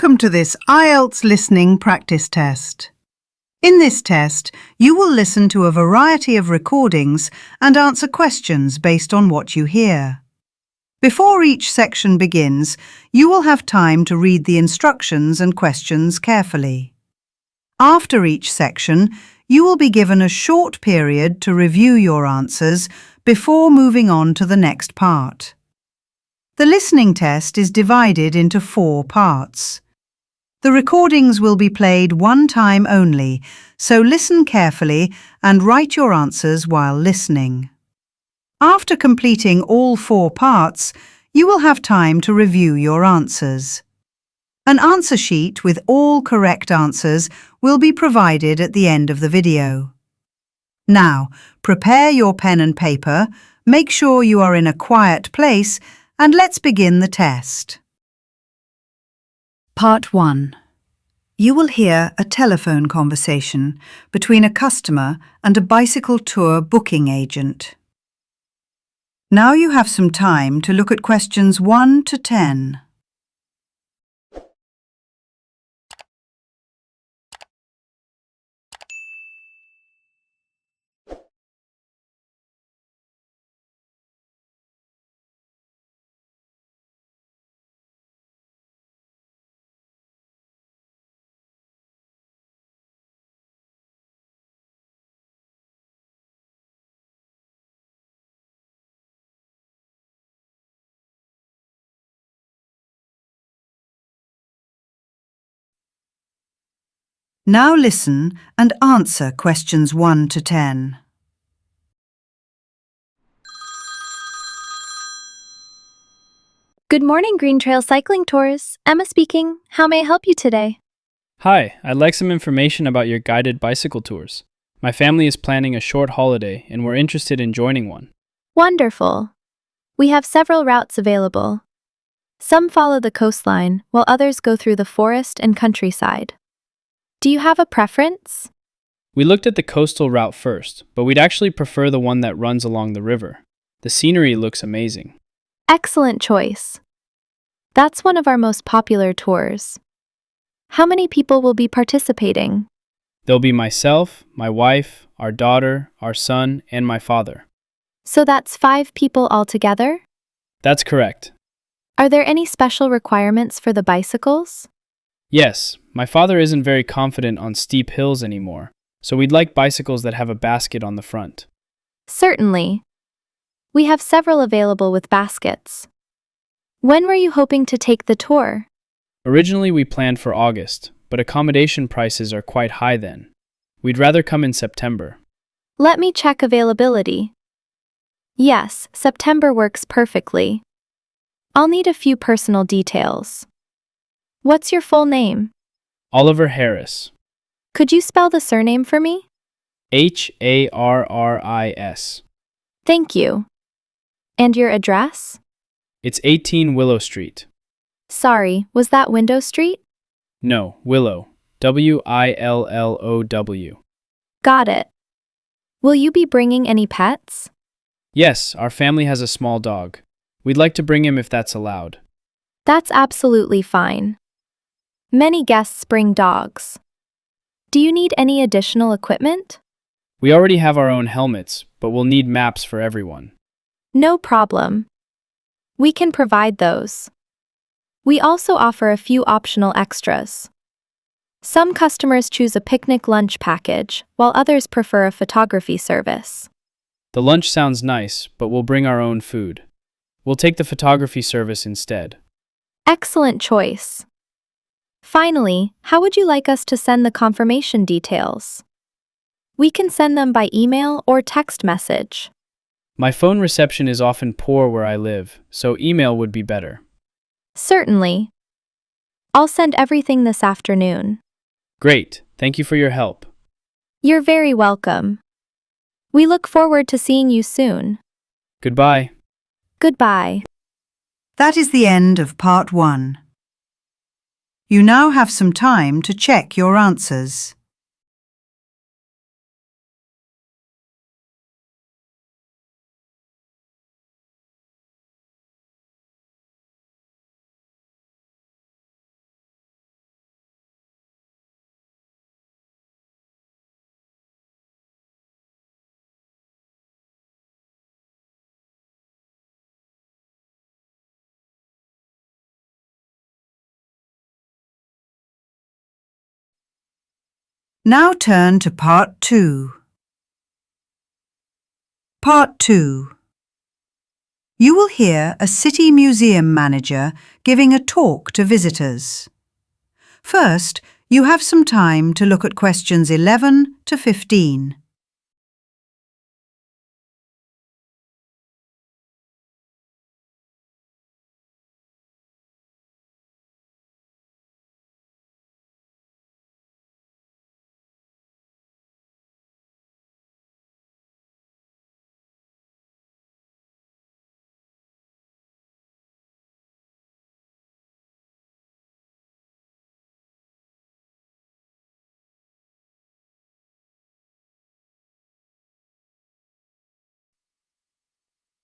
Welcome to this IELTS Listening Practice Test. In this test, you will listen to a variety of recordings and answer questions based on what you hear. Before each section begins, you will have time to read the instructions and questions carefully. After each section, you will be given a short period to review your answers before moving on to the next part. The listening test is divided into 4 parts. The recordings will be played one time only, so listen carefully and write your answers while listening. After completing all 4 parts, you will have time to review your answers. An answer sheet with all correct answers will be provided at the end of the video. Now, prepare your pen and paper, make sure you are in a quiet place, and let's begin the test. Part 1. You will hear a telephone conversation between a customer and a bicycle tour booking agent. Now you have some time to look at questions 1 to 10. Now listen and answer questions 1 to 10. Good morning, Green Trail Cycling Tours. Emma speaking. How may I help you today? Hi, I'd like some information about your guided bicycle tours. My family is planning a short holiday and we're interested in joining one. Wonderful. We have several routes available. Some follow the coastline, while others go through the forest and countryside. Do you have a preference? We looked at the coastal route first, but we'd actually prefer the one that runs along the river. The scenery looks amazing. Excellent choice. That's one of our most popular tours. How many people will be participating? There'll be myself, my wife, our daughter, our son, and my father. So that's 5 people altogether? That's correct. Are there any special requirements for the bicycles? Yes, my father isn't very confident on steep hills anymore, so we'd like bicycles that have a basket on the front. Certainly. We have several available with baskets. When were you hoping to take the tour? Originally we planned for August, but accommodation prices are quite high then. We'd rather come in September. Let me check availability. Yes, September works perfectly. I'll need a few personal details. What's your full name? Oliver Harris. Could you spell the surname for me? Harris. Thank you. And your address? It's 18 Willow Street. Sorry, was that Window Street? No, Willow. Willow. Got it. Will you be bringing any pets? Yes, our family has a small dog. We'd like to bring him if that's allowed. That's absolutely fine. Many guests bring dogs. Do you need any additional equipment? We already have our own helmets, but we'll need maps for everyone. No problem. We can provide those. We also offer a few optional extras. Some customers choose a picnic lunch package, while others prefer a photography service. The lunch sounds nice, but we'll bring our own food. We'll take the photography service instead. Excellent choice. Finally, how would you like us to send the confirmation details? We can send them by email or text message. My phone reception is often poor where I live, so email would be better. Certainly. I'll send everything this afternoon. Great, thank you for your help. You're very welcome. We look forward to seeing you soon. Goodbye. Goodbye. That is the end of part 1. You now have some time to check your answers. Now turn to Part 2. Part 2. You will hear a city museum manager giving a talk to visitors. First, you have some time to look at questions 11 to 15.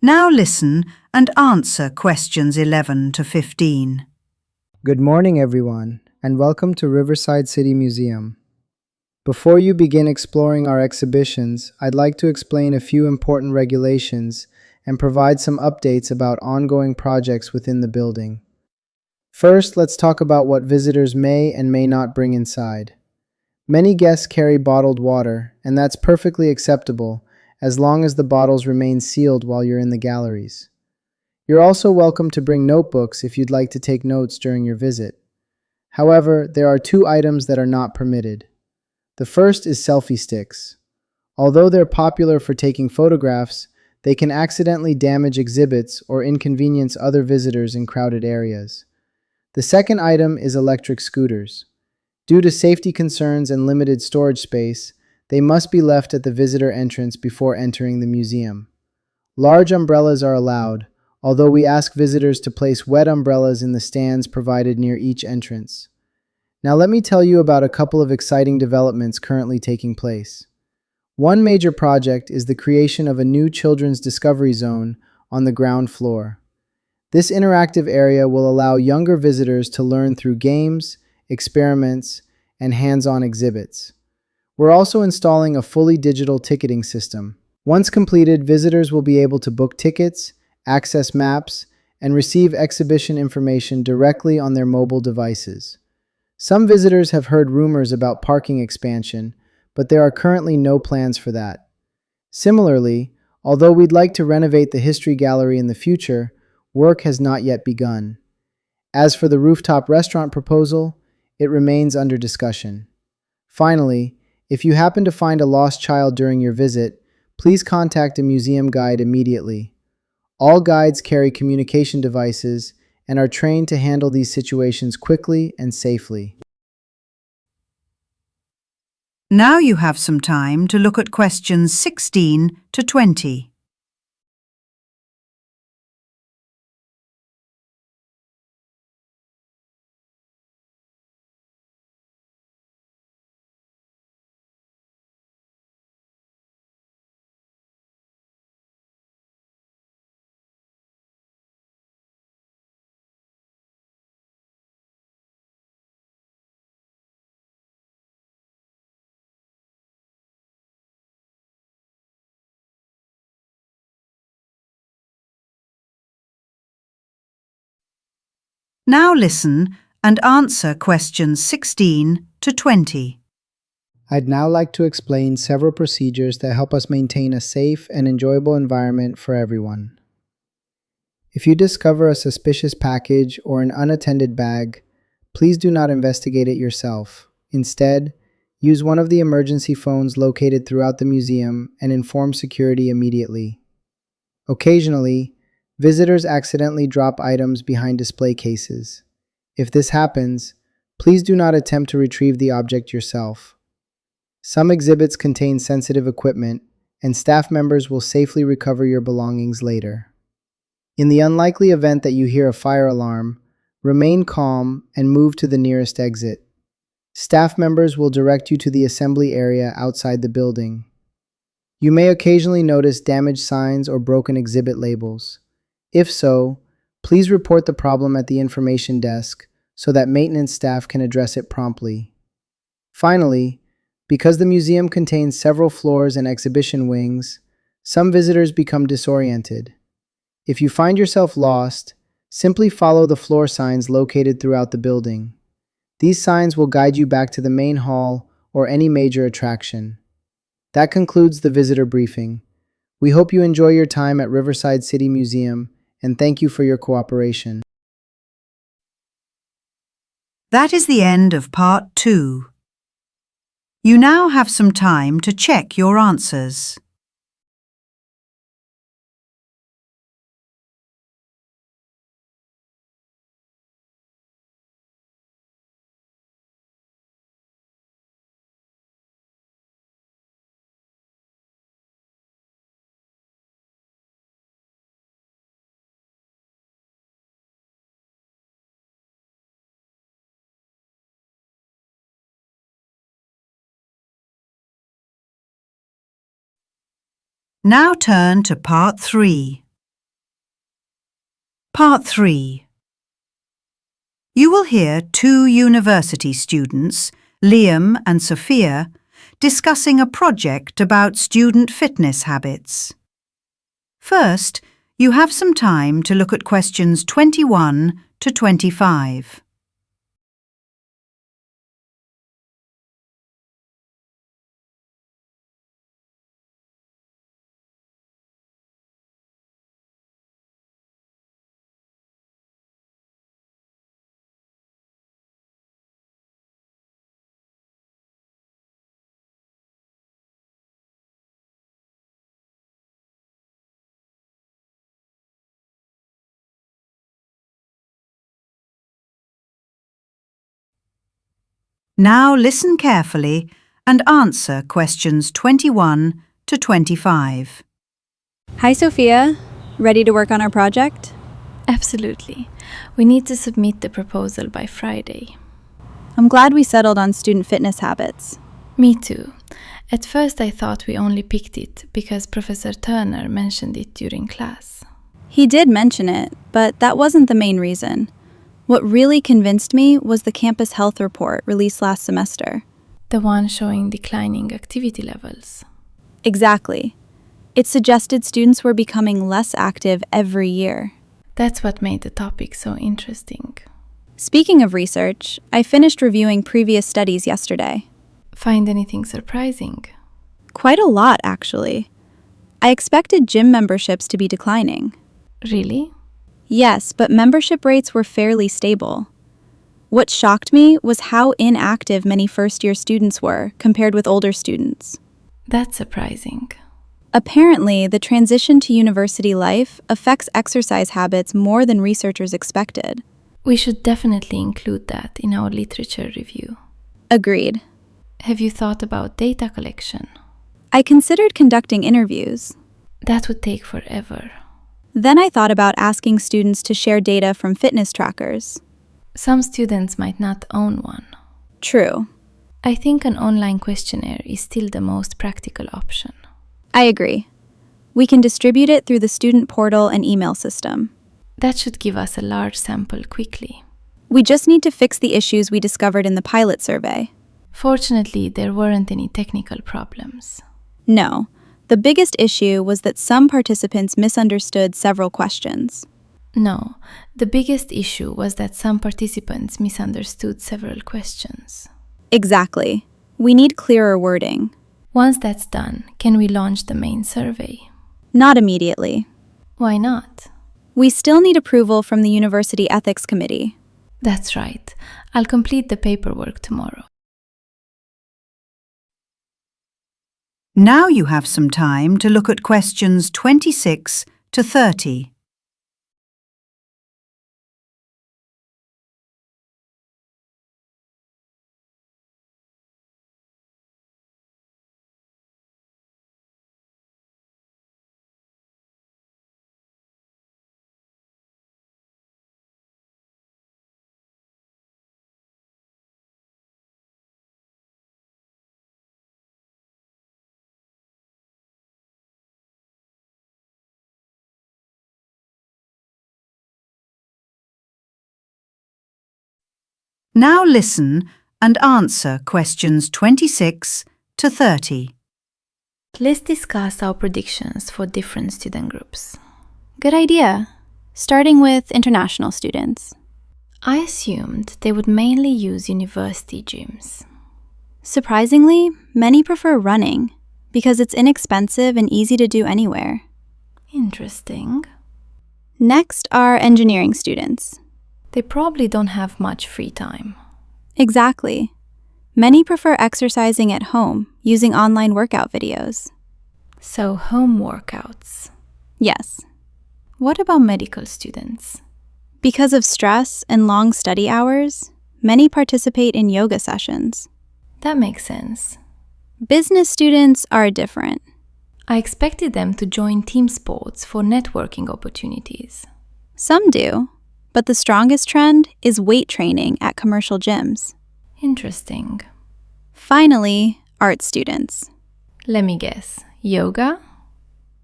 Now listen and answer questions 11 to 15. Good morning, everyone, and welcome to Riverside City Museum. Before you begin exploring our exhibitions, I'd like to explain a few important regulations and provide some updates about ongoing projects within the building. First, let's talk about what visitors may and may not bring inside. Many guests carry bottled water, and that's perfectly acceptable as long as the bottles remain sealed while you're in the galleries. You're also welcome to bring notebooks if you'd like to take notes during your visit. However, there are two items that are not permitted. The first is selfie sticks. Although they're popular for taking photographs, they can accidentally damage exhibits or inconvenience other visitors in crowded areas. The second item is electric scooters. Due to safety concerns and limited storage space, they must be left at the visitor entrance before entering the museum. Large umbrellas are allowed, although we ask visitors to place wet umbrellas in the stands provided near each entrance. Now let me tell you about a couple of exciting developments currently taking place. One major project is the creation of a new children's discovery zone on the ground floor. This interactive area will allow younger visitors to learn through games, experiments, and hands-on exhibits. We're also installing a fully digital ticketing system. Once completed, visitors will be able to book tickets, access maps, and receive exhibition information directly on their mobile devices. Some visitors have heard rumors about parking expansion, but there are currently no plans for that. Similarly, although we'd like to renovate the History Gallery in the future, work has not yet begun. As for the rooftop restaurant proposal, it remains under discussion. Finally, if you happen to find a lost child during your visit, please contact a museum guide immediately. All guides carry communication devices and are trained to handle these situations quickly and safely. Now you have some time to look at questions 16 to 20. Now listen and answer questions 16 to 20. I'd now like to explain several procedures that help us maintain a safe and enjoyable environment for everyone. If you discover a suspicious package or an unattended bag, please do not investigate it yourself. Instead, use one of the emergency phones located throughout the museum and inform security immediately. Occasionally, visitors accidentally drop items behind display cases. If this happens, please do not attempt to retrieve the object yourself. Some exhibits contain sensitive equipment, and staff members will safely recover your belongings later. In the unlikely event that you hear a fire alarm, remain calm and move to the nearest exit. Staff members will direct you to the assembly area outside the building. You may occasionally notice damaged signs or broken exhibit labels. If so, please report the problem at the information desk so that maintenance staff can address it promptly. Finally, because the museum contains several floors and exhibition wings, some visitors become disoriented. If you find yourself lost, simply follow the floor signs located throughout the building. These signs will guide you back to the main hall or any major attraction. That concludes the visitor briefing. We hope you enjoy your time at Riverside City Museum, and thank you for your cooperation. That is the end of Part 2. You now have some time to check your answers. Now turn to Part 3. Part 3. You will hear two university students, Liam and Sophia, discussing a project about student fitness habits. First, you have some time to look at questions 21 to 25. Now listen carefully and answer questions 21 to 25. Hi, Sophia. Ready to work on our project? Absolutely. We need to submit the proposal by Friday. I'm glad we settled on student fitness habits. Me too. At first I thought we only picked it because Professor Turner mentioned it during class. He did mention it, but that wasn't the main reason. What really convinced me was the campus health report released last semester. The one showing declining activity levels. Exactly. It suggested students were becoming less active every year. That's what made the topic so interesting. Speaking of research, I finished reviewing previous studies yesterday. Find anything surprising? Quite a lot, actually. I expected gym memberships to be declining. Really? Yes, but membership rates were fairly stable. What shocked me was how inactive many first-year students were compared with older students. That's surprising. Apparently, the transition to university life affects exercise habits more than researchers expected. We should definitely include that in our literature review. Agreed. Have you thought about data collection? I considered conducting interviews. That would take forever. Then I thought about asking students to share data from fitness trackers. Some students might not own one. True. I think an online questionnaire is still the most practical option. I agree. We can distribute it through the student portal and email system. That should give us a large sample quickly. We just need to fix the issues we discovered in the pilot survey. Fortunately, there weren't any technical problems. No. The biggest issue was that some participants misunderstood several questions. No, the biggest issue was that some participants misunderstood several questions. Exactly. We need clearer wording. Once that's done, can we launch the main survey? Not immediately. Why not? We still need approval from the University Ethics Committee. That's right. I'll complete the paperwork tomorrow. Now you have some time to look at questions 26 to 30. Now listen and answer questions 26 to 30. Let's discuss our predictions for different student groups. Good idea. Starting with international students. I assumed they would mainly use university gyms. Surprisingly, many prefer running because it's inexpensive and easy to do anywhere. Interesting. Next are engineering students. They probably don't have much free time. Exactly. Many prefer exercising at home using online workout videos. So home workouts. Yes. What about medical students? Because of stress and long study hours, many participate in yoga sessions. That makes sense. Business students are different. I expected them to join team sports for networking opportunities. Some do, but the strongest trend is weight training at commercial gyms. Interesting. Finally, art students. Let me guess. Yoga?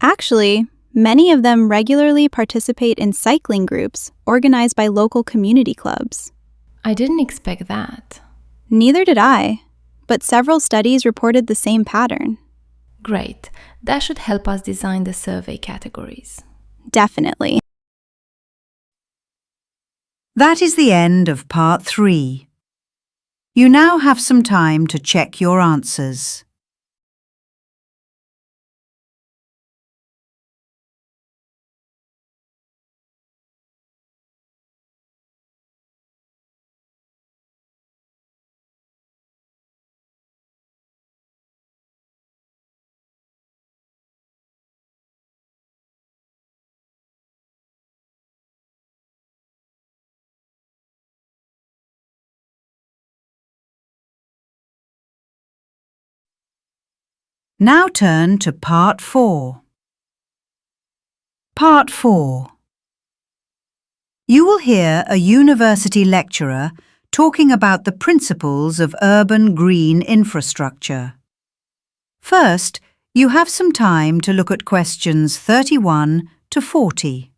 Actually, many of them regularly participate in cycling groups organized by local community clubs. I didn't expect that. Neither did I, but several studies reported the same pattern. Great. That should help us design the survey categories. Definitely. That is the end of part 3. You now have some time to check your answers. Now turn to Part 4. Part 4. You will hear a university lecturer talking about the principles of urban green infrastructure. First, you have some time to look at questions 31 to 40.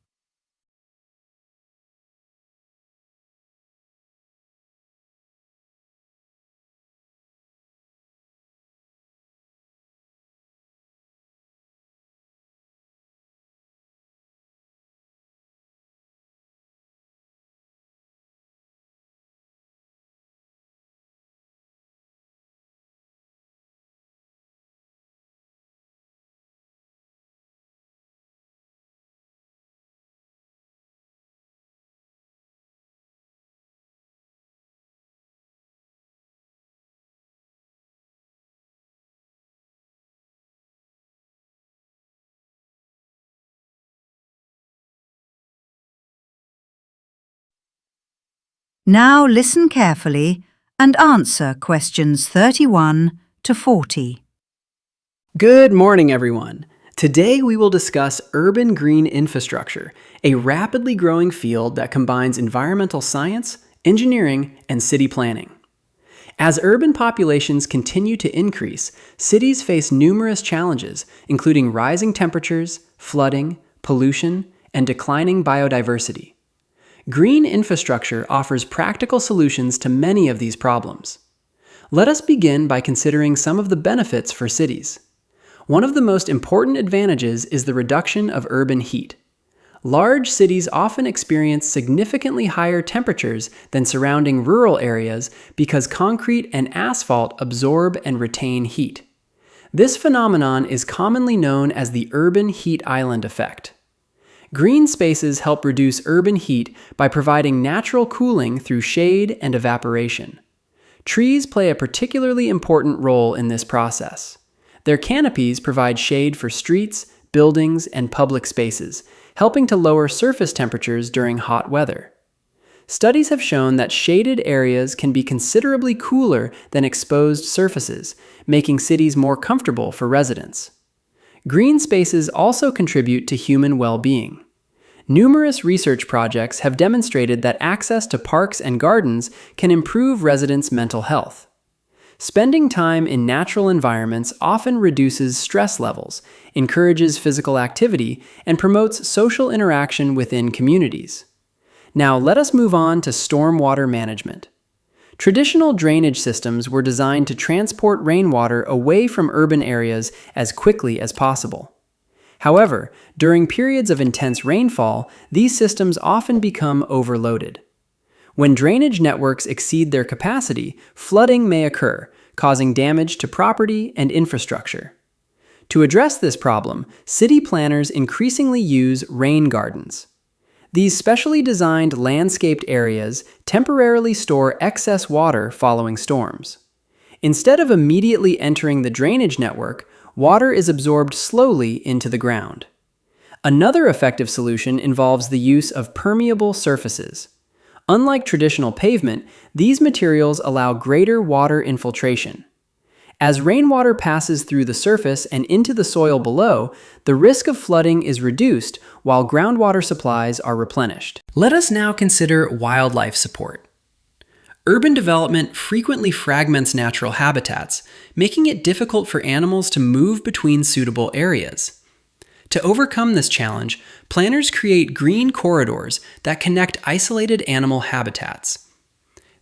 Now listen carefully and answer questions 31 to 40. Good morning, everyone. Today we will discuss urban green infrastructure, a rapidly growing field that combines environmental science, engineering, and city planning. As urban populations continue to increase, cities face numerous challenges, including rising temperatures, flooding, pollution, and declining biodiversity. Green infrastructure offers practical solutions to many of these problems. Let us begin by considering some of the benefits for cities. One of the most important advantages is the reduction of urban heat. Large cities often experience significantly higher temperatures than surrounding rural areas because concrete and asphalt absorb and retain heat. This phenomenon is commonly known as the urban heat island effect. Green spaces help reduce urban heat by providing natural cooling through shade and evaporation. Trees play a particularly important role in this process. Their canopies provide shade for streets, buildings, and public spaces, helping to lower surface temperatures during hot weather. Studies have shown that shaded areas can be considerably cooler than exposed surfaces, making cities more comfortable for residents. Green spaces also contribute to human well-being. Numerous research projects have demonstrated that access to parks and gardens can improve residents' mental health. Spending time in natural environments often reduces stress levels, encourages physical activity, and promotes social interaction within communities. Now let us move on to stormwater management. Traditional drainage systems were designed to transport rainwater away from urban areas as quickly as possible. However, during periods of intense rainfall, these systems often become overloaded. When drainage networks exceed their capacity, flooding may occur, causing damage to property and infrastructure. To address this problem, city planners increasingly use rain gardens. These specially designed landscaped areas temporarily store excess water following storms. Instead of immediately entering the drainage network, water is absorbed slowly into the ground. Another effective solution involves the use of permeable surfaces. Unlike traditional pavement, these materials allow greater water infiltration. As rainwater passes through the surface and into the soil below, the risk of flooding is reduced while groundwater supplies are replenished. Let us now consider wildlife support. Urban development frequently fragments natural habitats, making it difficult for animals to move between suitable areas. To overcome this challenge, planners create green corridors that connect isolated animal habitats.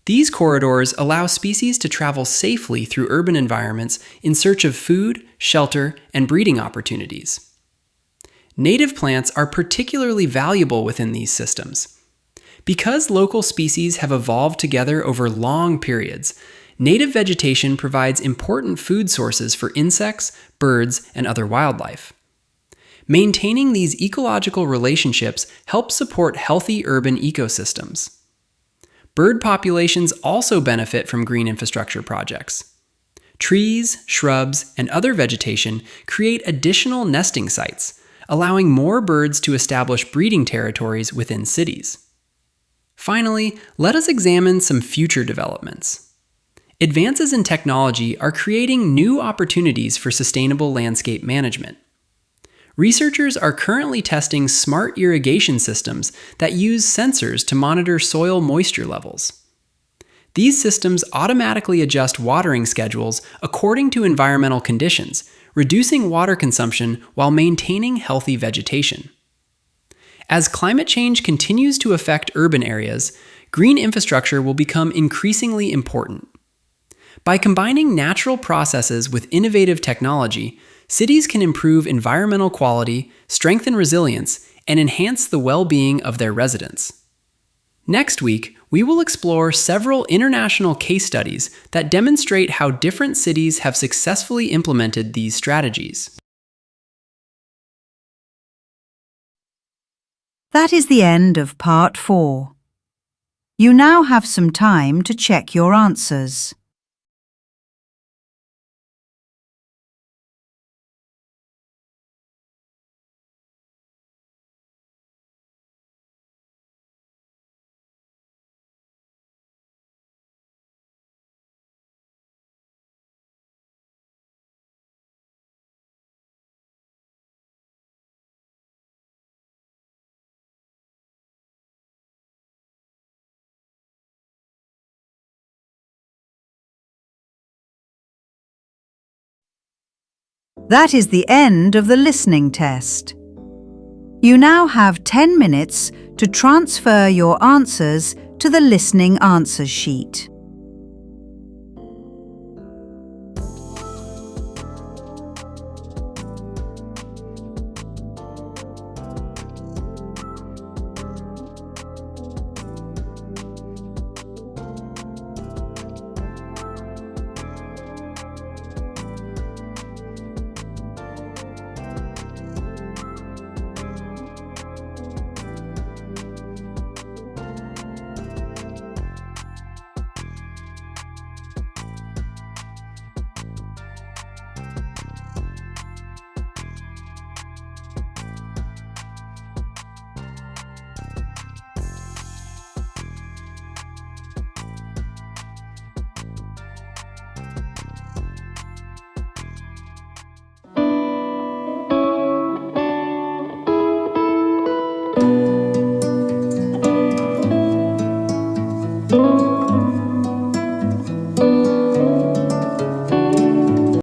These corridors allow species to travel safely through urban environments in search of food, shelter, and breeding opportunities. Native plants are particularly valuable within these systems. Because local species have evolved together over long periods, native vegetation provides important food sources for insects, birds, and other wildlife. Maintaining these ecological relationships helps support healthy urban ecosystems. Bird populations also benefit from green infrastructure projects. Trees, shrubs, and other vegetation create additional nesting sites, allowing more birds to establish breeding territories within cities. Finally, let us examine some future developments. Advances in technology are creating new opportunities for sustainable landscape management. Researchers are currently testing smart irrigation systems that use sensors to monitor soil moisture levels. These systems automatically adjust watering schedules according to environmental conditions, reducing water consumption while maintaining healthy vegetation. As climate change continues to affect urban areas, green infrastructure will become increasingly important. By combining natural processes with innovative technology, cities can improve environmental quality, strengthen resilience, and enhance the well-being of their residents. Next week, we will explore several international case studies that demonstrate how different cities have successfully implemented these strategies. That is the end of Part 4. You now have some time to check your answers. That is the end of the listening test. You now have 10 minutes to transfer your answers to the listening answers sheet.